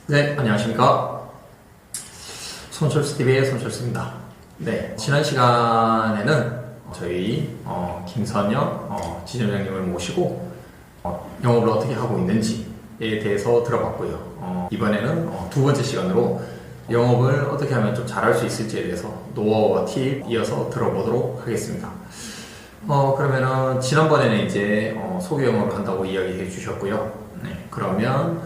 네, 안녕하십니까. 손철수TV의 손철수입니다. 네, 지난 시간에는 저희 김선영 지점장님을 모시고 영업을 어떻게 하고 있는지에 대해서 들어봤고요. 이번에는 두 번째 시간으로 영업을 어떻게 하면 좀 잘할 수 있을지에 대해서 노하우와 팁 이어서 들어보도록 하겠습니다. 그러면은 지난번에는 이제 소개 영업을 한다고 이야기해 주셨고요. 네, 그러면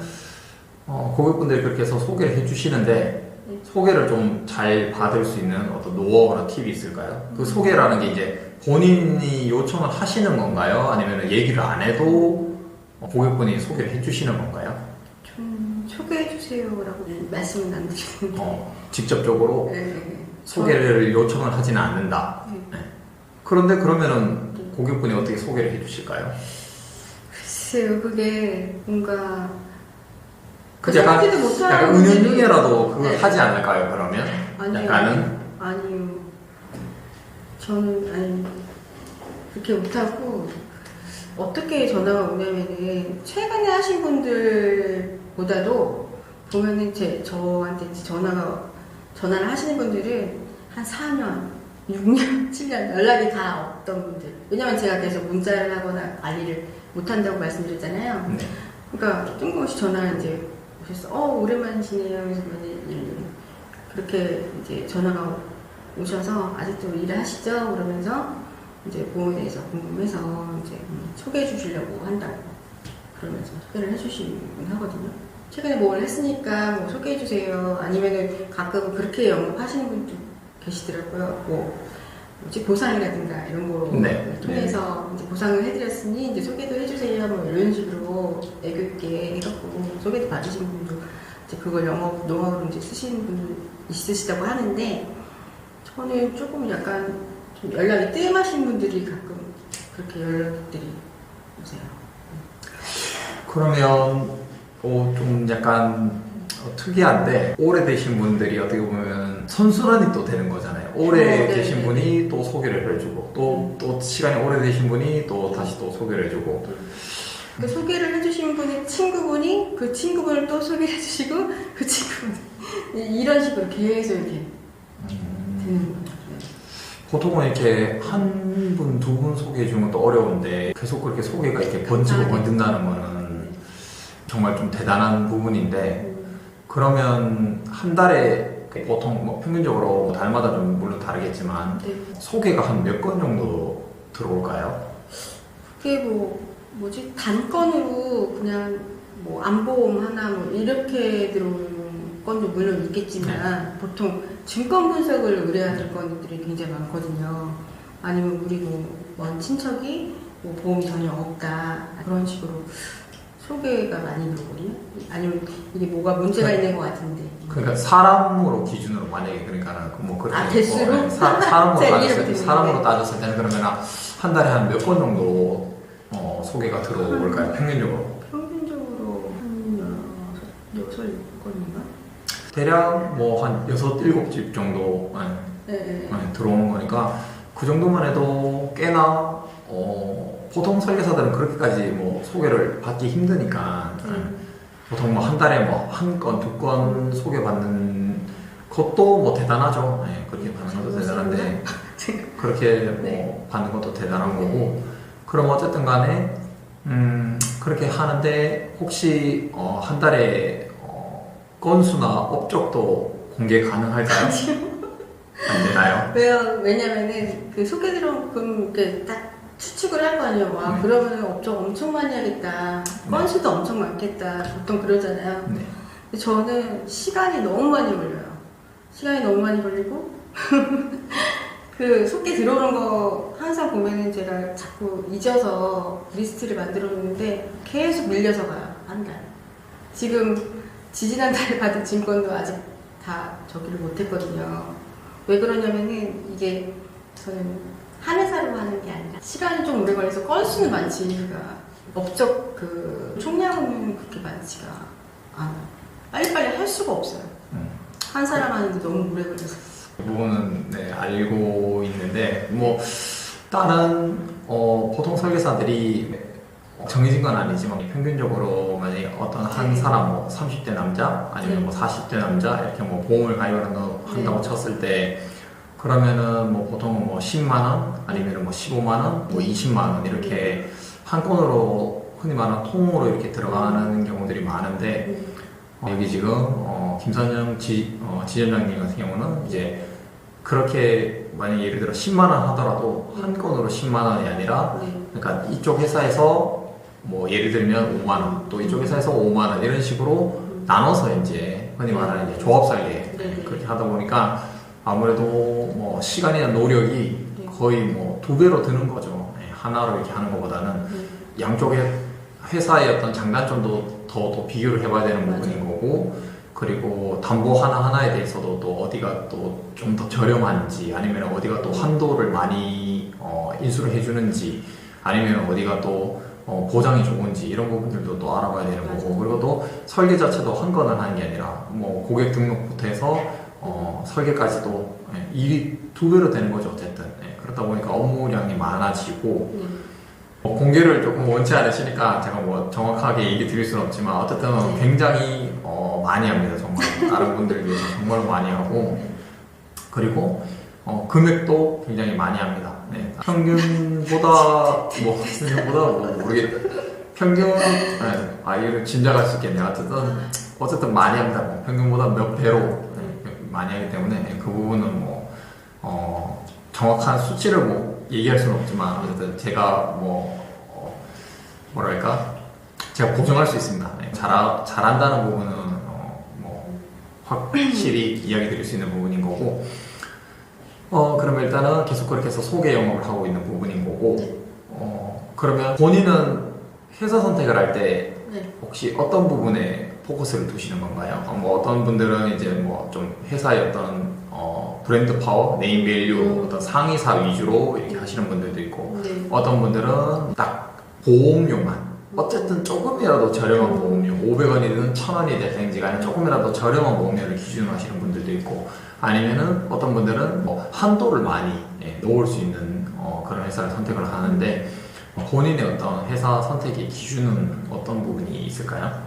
고객분들이 그렇게 해서 소개를 해주시는데 소개를 좀 잘 받을 수 있는 어떤 노하우나 팁이 있을까요? 그 소개라는 게 이제 본인이 요청을 하시는 건가요? 아니면 얘기를 안 해도 고객분이 소개를 해주시는 건가요? 좀 소개해주세요라고 말씀은 안 드리는데 직접적으로 네. 소개를 요청을 하지는 않는다. 네. 네. 그런데 그러면은 고객분이 어떻게 소개를 해주실까요? 글쎄요, 그게 뭔가 약간 은연중에라도 그걸 네. 하지 않을까요? 그러면 아니요, 약간은 아니요. 저는 그렇게 못하고 어떻게 전화가 오냐면은 최근에 하신 분들보다도 보면은 저한테 전화를 하시는 분들은 한 4년, 6년, 7년 연락이 다 없던 분들. 왜냐면 제가 계속 문자를 하거나 관리를 못한다고 말씀드렸잖아요. 네. 그러니까 뜬금없이 전화를 이제 오셔서 오랜만이시네요. 그래서 그렇게 이제 전화가 오셔서 아직도 일을 하시죠? 그러면서 이제 보험에 대해서 궁금해서 이제 소개해 주시려고 한다고 그러면서 소개를 해주시긴 하거든요. 최근에 뭘 했으니까 뭐 소개해 주세요. 아니면은 가끔 그렇게 영업하시는 분도 계시더라고요. 뭐지 보상이라든가 이런 거로 네. 통해서 이제 보상을 해드렸으니 이제 소개도 해주세요. 뭐 이런 식으로 애교 있게 해갖고 소개도 받으신 분도 이제 그걸 영업 노하우로 이제 쓰시는 분도 있으시다고 하는데 저는 조금 약간 좀 연락이 뜸하신 분들이 가끔 그렇게 연락들이 오세요. 그러면 좀 약간 특이한데 오래되신 분들이 어떻게 보면 선순환이 또 되는 거잖아요. 오래 계신 분이 또 소개를 해주고 또 시간이 오래되신 분이 또 다시 또 소개를 해주고 그 소개를 해주신 분의 친구분이 그 친구분을 또 소개해 주시고 그 친구분 이런 식으로 계속 이렇게 되는 거죠. 보통은 이렇게 한 분, 두 분 소개해 주는 것도 어려운데 계속 그렇게 소개가 이렇게 번지고 번진다는 거는 정말 좀 대단한 부분인데 그러면 한 달에 보통 뭐 평균적으로 달마다 좀 물론 다르겠지만 네. 소개가 한 몇 건 정도 들어올까요? 그게 뭐지 단건으로 그냥 뭐 안보험 하나 뭐 이렇게 들어오는 건도 물론 있겠지만 보통 증권 분석을 의뢰하는 건들이 굉장히 많거든요. 아니면 우리 먼 친척이 뭐 보험이 전혀 없다 그런 식으로 소개가 많이 들어오거든요. 아니면 이게 뭐가 문제가 있는 것 같은데. 그러니까 사람으로 기준으로 만약에 그러니까 뭐 그렇게 대수로 사람으로 따졌을 때는 그러면 한 달에 한 몇 건 정도 소개가 들어올까요? 평균적으로? 평균적으로 한 6, 7건인가? 대략 뭐 한 6, 7집 정도 네. 들어오는 거니까 그 정도만 해도 꽤나 보통 설계사들은 그렇게까지 뭐 소개를 받기 힘드니까 보통 뭐 한 달에 뭐 한 건, 두 건 소개받는 것도 뭐 대단하죠. 네, 그렇게 받는 것도 대단한데 그렇게 뭐 받는 것도 대단한 거고 그럼 어쨌든 간에 그렇게 하는데 혹시 한 달에 건수나 업적도 공개 가능할까요? 안 되나요? 왜요? 왜냐면은 그 소개 들어오면 딱 추측을 할 거 아니에요. 와, 그러면 업적 엄청 많이 하겠다. 건수도 엄청 많겠다. 보통 그러잖아요. 네. 근데 저는 시간이 너무 많이 걸려요. 시간이 너무 많이 걸리고 그 소개 들어오는 거 항상 보면은 제가 자꾸 잊어서 리스트를 만들어 놓는데 계속 밀려서 가요. 한 달. 지금 지지난달에 받은 증권도 아직 다 저기를 못했거든요. 왜 그러냐면은 이게 저는 한 회사로 하는 게 아니라 시간이 좀 오래 걸려서 건수는 많지가 업적 그 총량은 그렇게 많지가 않아요. 빨리빨리 할 수가 없어요. 한 사람 하는데 너무 오래 걸려서. 그 부분은 네, 알고 있는데 뭐 다른 보통 설계사들이 정해진 건 아니지만 평균적으로 만약에 어떤 한 사람 뭐 30대 남자 아니면 뭐 40대 남자 이렇게 뭐 보험을 가입한다고 쳤을 때 그러면은 뭐 보통은 뭐 10만 원 아니면 뭐 15만 원, 뭐 20만 원 이렇게 한 건으로 흔히 말하는 통으로 이렇게 들어가는 경우들이 많은데 여기 지금 김선영 지점장님 같은 경우는 이제 그렇게 만약 예를 들어 10만 원 하더라도 한 건으로 10만 원이 아니라 그러니까 이쪽 회사에서 뭐 예를 들면 5만 원, 또 이쪽 회사에서 5만 원 이런 식으로 나눠서 이제 흔히 말하는 이제 조합 설계 그렇게 하다 보니까 아무래도 뭐 시간이나 노력이 거의 뭐 2배로 드는 거죠. 하나로 이렇게 하는 것보다는 양쪽의 회사의 어떤 장단점도 더 비교를 해봐야 되는 부분인 거고, 그리고 담보 하나하나에 대해서도 또 어디가 또 좀 더 저렴한지 아니면 어디가 또 한도를 많이 인수를 해주는지 아니면 어디가 또 보장이 좋은지 이런 부분들도 또 알아봐야 되는 거고, 그리고 또 설계 자체도 한 건을 하는 게 아니라 뭐 고객 등록부터 해서 설계까지도 일이 2배로 되는 거죠 어쨌든. 그렇다 보니까 업무량이 많아지고 공개를 조금 원치 않으시니까 제가 뭐 정확하게 얘기 드릴 수는 없지만 어쨌든 굉장히 많이 합니다. 정말 다른 분들 비해서 정말 많이 하고, 그리고 금액도 굉장히 많이 합니다. 평균보다 뭐 모르겠 평균 이를 짐작할 수 있겠네요. 어쨌든 많이 합니다. 뭐 평균보다 몇 배로 많이 하기 때문에 그 부분은 뭐 정확한 수치를 뭐 얘기할 수는 없지만 어쨌든 제가 뭐랄까 제가 보증할 수 있습니다. 잘한다는 부분은 뭐 확실히 이야기 드릴 수 있는 부분인 거고, 그러면 일단은 계속 그렇게 해서 소개 영업을 하고 있는 부분인 거고, 그러면 본인은 회사 선택을 할 때 혹시 어떤 부분에 포커스를 두시는 건가요? 뭐 어떤 분들은 이제 뭐 좀 회사의 어떤 브랜드 파워, 네임 밸류, 어떤 상위사 위주로 이렇게 하시는 분들도 있고, 어떤 분들은 딱 보험료만, 어쨌든 조금이라도 저렴한 보험료, 500원이든 1000원이 되든지 간에 조금이라도 저렴한 보험료를 기준으로 하시는 분들도 있고, 아니면은 어떤 분들은 뭐 한도를 많이 놓을 수 있는 그런 회사를 선택을 하는데, 본인의 어떤 회사 선택의 기준은 어떤 부분이 있을까요?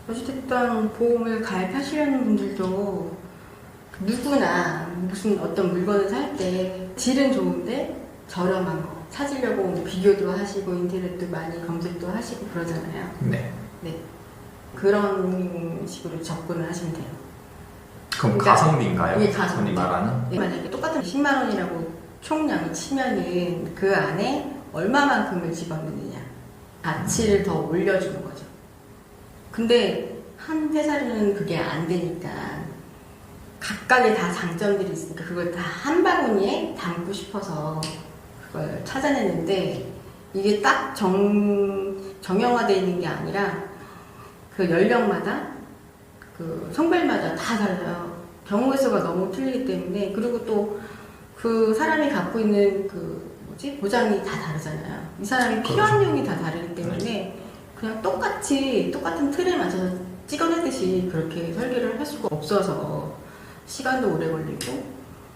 어쨌든 보험을 가입하시려는 분들도 누구나 무슨 어떤 물건을 살 때 질은 좋은데 저렴한 거 찾으려고 비교도 하시고 인터넷도 많이 검색도 하시고 그러잖아요. 네. 그런 식으로 접근을 하시면 돼요. 그럼 그러니까 가성비인가요? 이게 가성비. 말하는? 만약에 똑같은 10만 원이라고 총량을 치면은 그 안에 얼마만큼을 집어넣느냐, 가치를 더 올려주는 거죠. 근데 한 회사는 그게 안 되니까 각각의 다 장점들이 있으니까 그걸 다 한 바구니에 담고 싶어서 그걸 찾아냈는데, 이게 딱 정형화되어 있는 게 아니라 그 연령마다 그 성별마다 다 달라요. 경우의 수가 너무 틀리기 때문에. 그리고 또 그 사람이 갖고 있는 보장이 다 다르잖아요. 이 사람이 필요한 내용이 다 다르기 때문에 그냥 똑같은 틀에 맞춰서 찍어내듯이 그렇게 설계를 할 수가 없어서 시간도 오래 걸리고.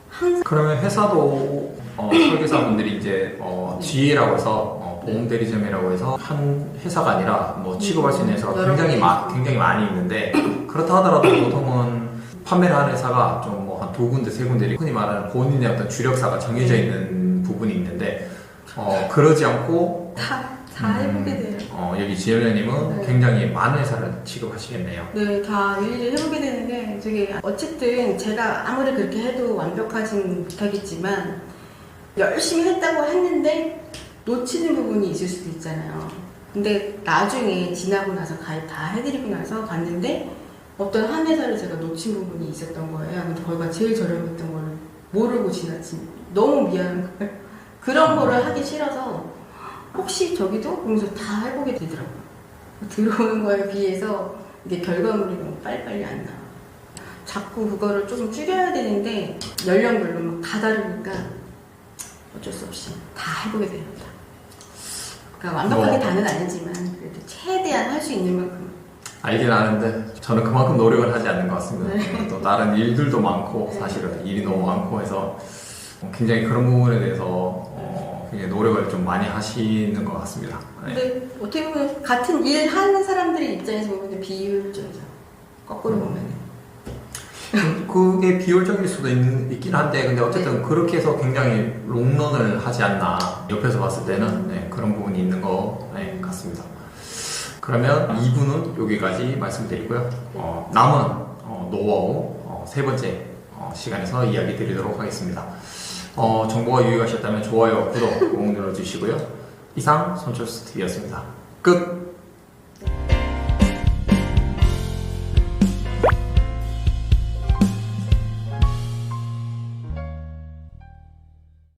항상 그러면 회사도 설계사분들이 이제 GA라고 해서 보험 대리점이라고 해서 한 회사가 아니라 뭐 취급할 수 있는 회사가 굉장히 많이 있는데, 그렇다 하더라도 보통은 판매를 하는 회사가 좀 뭐 한 2군데 3군데 흔히 말하는 본인의 어떤 주력사가 정해져 있는 부분이 있는데, 그러지 않고 다 해보게 돼요. 여기 지혜련님은 굉장히 많은 회사를 취급하시겠네요. 네, 다 일일이 해보게 되는데, 어쨌든 제가 아무리 그렇게 해도 완벽하진 못하겠지만 열심히 했다고 했는데 놓치는 부분이 있을 수도 있잖아요. 근데 나중에 지나고 나서 가입 다 해드리고 나서 봤는데 어떤 한 회사를 제가 놓친 부분이 있었던 거예요. 근데 거기가 제일 저렴했던 걸 모르고 지나친, 너무 미안한 거예요. 그런 거를 하기 싫어서 혹시 저기도? 그러면서 다 해보게 되더라고요. 들어오는 거에 비해서 이게 결과물이 너무 빨리빨리 안 나와. 자꾸 그거를 좀 줄여야 되는데 연령별로 막 다 다르니까 어쩔 수 없이 다 해보게 됩니다. 그러니까 완벽하게 다는 아니지만 그래도 최대한 할 수 있는 만큼. 알긴 아는데 저는 그만큼 노력을 하지 않는 것 같습니다. 또 다른 일들도 많고 사실은 일이 너무 많고 해서 굉장히 그런 부분에 대해서 굉장히 노력을 좀 많이 하시는 것 같습니다. 네. 근데 어떻게 보면 같은 일 하는 사람들의 입장에서 보면 비효율적이죠. 거꾸로 보면. 그게 비효율적일 수도 있긴 한데, 근데 어쨌든 그렇게 해서 굉장히 롱런을 하지 않나, 옆에서 봤을 때는 네, 그런 부분이 있는 것 같습니다. 그러면 2부는 여기까지 말씀드리고요. 남은 노하우 세 번째 시간에서 이야기 드리도록 하겠습니다. 정보가 유익하셨다면 좋아요, 구독 꼭 눌러주시고요. 이상 손철수 TV였습니다. 끝!